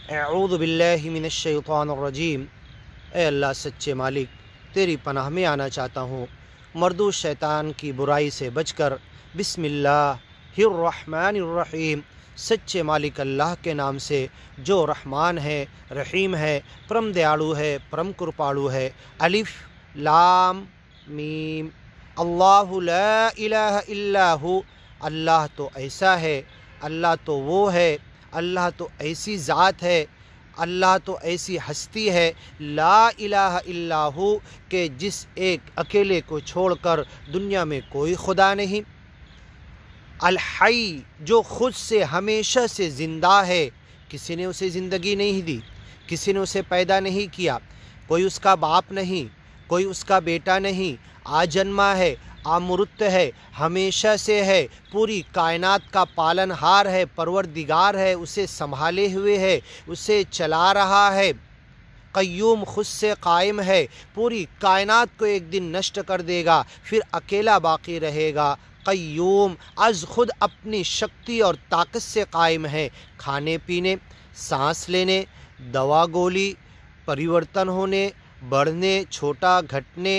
اعوذ باللہ من الشیطان الرجیم۔ اے اللہ سچے مالک، تیری پناہ میں آنا چاہتا ہوں مردود شیطان کی برائی سے بچ کر۔ بسم اللہ الرحمن الرحیم، سچے مالک اللہ کے نام سے جو رحمان ہے، رحیم ہے، پرم دیالو ہے، پرم کرپالو ہے۔ الف لام میم، اللہ لا الہ الا ہو، اللہ تو ایسا ہے، اللہ تو وہ ہے، اللہ تو ایسی ذات ہے، اللہ تو ایسی ہستی ہے، لا الہ الا ہو کہ جس ایک اکیلے کو چھوڑ کر دنیا میں کوئی خدا نہیں۔ الحی، جو خود سے ہمیشہ سے زندہ ہے، کسی نے اسے زندگی نہیں دی، کسی نے اسے پیدا نہیں کیا، کوئی اس کا باپ نہیں، کوئی اس کا بیٹا نہیں، آجنما ہے، آمرت ہے، ہمیشہ سے ہے، پوری کائنات کا پالن ہار ہے، پروردگار ہے، اسے سنبھالے ہوئے ہے، اسے چلا رہا ہے۔ قیوم، خود سے قائم ہے، پوری کائنات کو ایک دن نشٹ کر دے گا، پھر اکیلا باقی رہے گا۔ قیوم، از خود اپنی شکتی اور طاقت سے قائم ہے، کھانے پینے، سانس لینے، دوا گولی، پریورتن ہونے، بڑھنے، چھوٹا گھٹنے،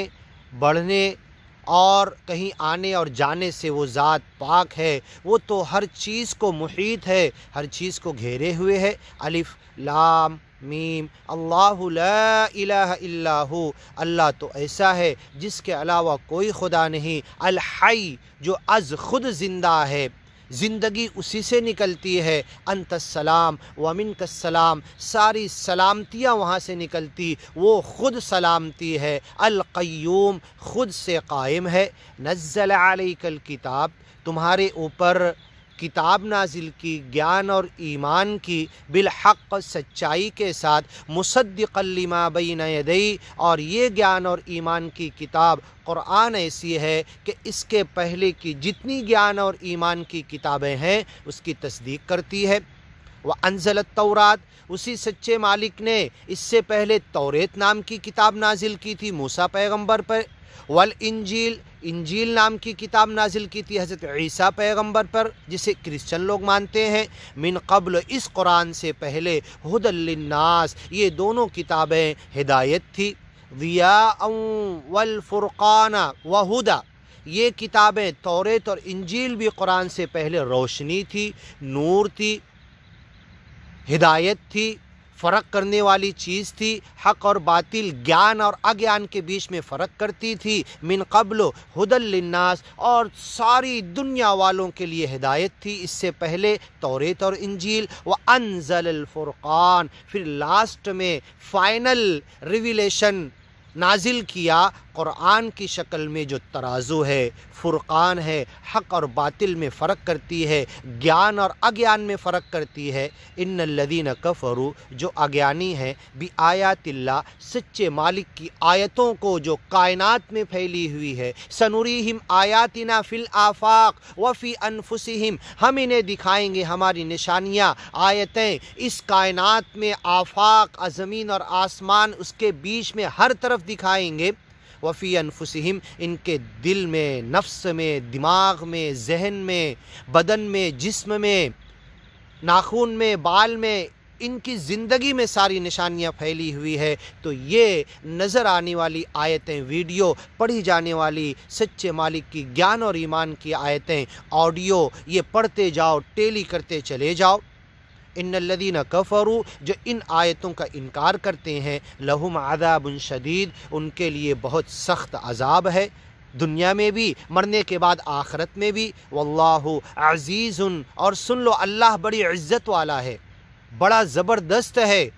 بڑھنے اور کہیں آنے اور جانے سے وہ ذات پاک ہے، وہ تو ہر چیز کو محیط ہے، ہر چیز کو گھیرے ہوئے ہے۔ الف لام میم، اللہ لا الہ الا ہو، اللہ تو ایسا ہے جس کے علاوہ کوئی خدا نہیں۔ الحی، جو از خود زندہ ہے، زندگی اسی سے نکلتی ہے۔ انت السلام ومنک السلام، ساری سلامتیاں وہاں سے نکلتی، وہ خود سلامتی ہے۔ القیوم، خود سے قائم ہے۔ نزل علیک الکتاب، تمہارے اوپر کتاب نازل کی، گیان اور ایمان کی، بالحق، سچائی کے ساتھ، مصدقا لما بین یدی، اور یہ گیان اور ایمان کی کتاب قرآن ایسی ہے کہ اس کے پہلے کی جتنی گیان اور ایمان کی کتابیں ہیں اس کی تصدیق کرتی ہے۔ وَأَنزَلَ التَّوْرَاةَ، اسی سچے مالک نے اس سے پہلے توریت نام کی کتاب نازل کی تھی موسیٰ پیغمبر پر۔ والانجیل، انجیل نام کی کتاب نازل کی تھی حضرت عیسیٰ پیغمبر پر، جسے کرسچن لوگ مانتے ہیں۔ من قبل، اس قرآن سے پہلے، ھدی للناس، یہ دونوں کتابیں ہدایت تھی۔ ضیاء والفرقان وہدی، یہ کتابیں توریت اور انجیل بھی قرآن سے پہلے روشنی تھی، نور تھی، ہدایت تھی، فرق کرنے والی چیز تھی، حق اور باطل، گیان اور اگیان کے بیچ میں فرق کرتی تھی۔ من قبل ھدی للناس، اور ساری دنیا والوں کے لیے ہدایت تھی اس سے پہلے توریت اور انجیل۔ وانزل الفرقان، پھر لاسٹ میں فائنل ریویلیشن نازل کیا قرآن کی شکل میں، جو ترازو ہے، فرقان ہے، حق اور باطل میں فرق کرتی ہے، گیان اور اگیان میں فرق کرتی ہے۔ ان الذین کفروا، جو اگیانی ہیں، بآیات اللہ، سچے مالک کی آیتوں کو جو کائنات میں پھیلی ہوئی ہے، سنریہم آیاتنا فی الآفاق وفی انفسہم، ہم انہیں دکھائیں گے ہماری نشانیاں، آیتیں اس کائنات میں، آفاق، زمین اور آسمان، اس کے بیچ میں ہر طرف دکھائیں گے۔ وفی انفسہم، ان کے دل میں، نفس میں، دماغ میں، ذہن میں، بدن میں، جسم میں، ناخون میں، بال میں، ان کی زندگی میں ساری نشانیاں پھیلی ہوئی ہے۔ تو یہ نظر آنے والی آیتیں، ویڈیو پڑھی جانے والی سچے مالک کی گیان اور ایمان کی آیتیں، آڈیو، یہ پڑھتے جاؤ، ٹیلی کرتے چلے جاؤ۔ ان الذین کفروا، جو ان آیتوں کا انکار کرتے ہیں، لہم عذاب شدید، ان کے لیے بہت سخت عذاب ہے، دنیا میں بھی، مرنے کے بعد آخرت میں بھی۔ واللہ عزیز، اور سن لو اللہ بڑی عزت والا ہے، بڑا زبردست ہے،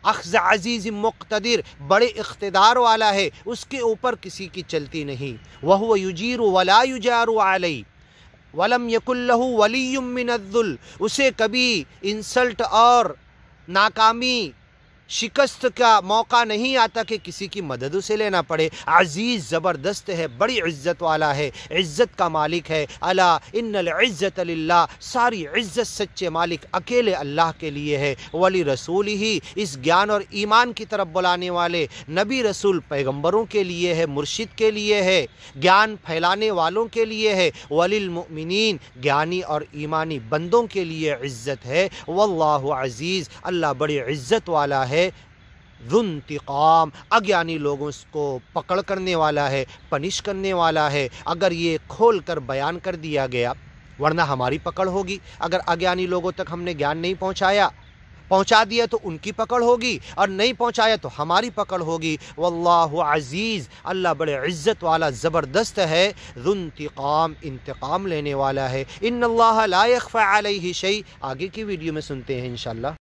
اخذ عزیز مقتدر، بڑے اقتدار والا ہے، اس کے اوپر کسی کی چلتی نہیں۔ وہو یجیر ولا یجار علیہ، وَلَمْ يَكُنْ لَهُ وَلِيٌّ مِّنَ الذُّلِّ، اسے کبھی انسلٹ اور ناکامی شکست کا موقع نہیں آتا کہ کسی کی مدد اسے لینا پڑے۔ عزیز زبردست ہے، بڑی عزت والا ہے، عزت کا مالک ہے۔ الا ان العزت للہ، ساری عزت سچے مالک اکیلے اللہ کے لیے ہے۔ ولی رسول ہی، اس گیان اور ایمان کی طرف بلانے والے نبی رسول پیغمبروں کے لیے ہے، مرشد کے لیے ہے، گیان پھیلانے والوں کے لیے ہے۔ وللمؤمنین، گیانی اور ایمانی بندوں کے لیے عزت ہے۔ واللہ عزیز، اللہ بڑی عزت والا ہے۔ ذو انتقام، اگیانی لوگوں کو پکڑ کرنے والا ہے، پنش کرنے والا ہے۔ اگر یہ کھول کر بیان کر دیا گیا، ورنہ ہماری پکڑ ہوگی۔ اگر اگیانی لوگوں تک ہم نے گیان نہیں پہنچا دیا تو ان کی پکڑ ہوگی، اور نہیں پہنچایا تو ہماری پکڑ ہوگی۔ واللہ عزیز، اللہ بڑے عزت والا زبردست ہے۔ ذو انتقام، انتقام لینے والا ہے۔ ان اللہ لا یخفی علیہ شیء، آگے کی ویڈیو میں سنتے ہیں انشاءاللہ۔